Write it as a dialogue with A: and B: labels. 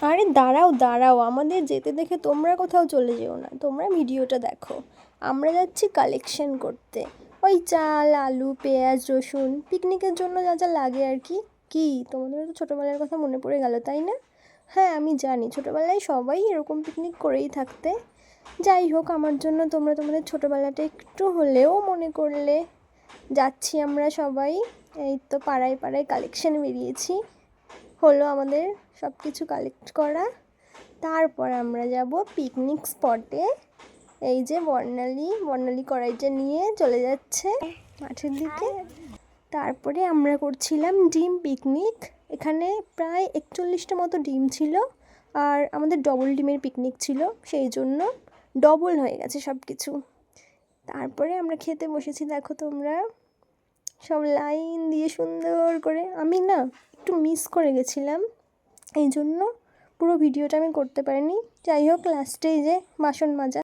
A: আরে দাঁড়াও দাঁড়াও, আমাদের যেতে দেখে তোমরা কোথাও চলে যেও না, তোমরা ভিডিওটা দেখো। আমরা যাচ্ছি কালেকশন করতে, ওই চাল আলু পেঁয়াজ রসুন, পিকনিকের জন্য যা যা লাগে আর কি। কি তোমাদের তো ছোটোবেলার কথা মনে পড়ে গেল তাই না? হ্যাঁ আমি জানি, ছোটোবেলায় সবাই এরকম পিকনিক করেই থাকতে। যাই হোক, আমার জন্য তোমরা তোমাদের ছোটোবেলাটা একটু হলেও মনে করলে। যাচ্ছি আমরা সবাই, এই তো পাড়ায় পাড়ায় কালেকশন বেরিয়েছি, হলো আমাদের সব কিছু কালেক্ট করা। তারপর আমরা যাব পিকনিক স্পটে। এই যে বর্ণালী কড়াইটা নিয়ে চলে যাচ্ছে মাঠের দিকে। তারপরে আমরা করছিলাম ডিম পিকনিক। এখানে প্রায় 41টা মতো ডিম ছিল, আর আমাদের ডবল ডিমের পিকনিক ছিল, সেই জন্য ডবল হয়ে গেছে সব কিছু। তারপরে আমরা খেতে বসেছি, দেখো তোমরা, সব লাইন দিয়ে সুন্দর করে। আমি না একটু মিস করে গেছিলাম, এই জন্য পুরো ভিডিওটা আমি করতে পারিনি। যাই হোক, লাস্টে এই যে বাসন মাজা।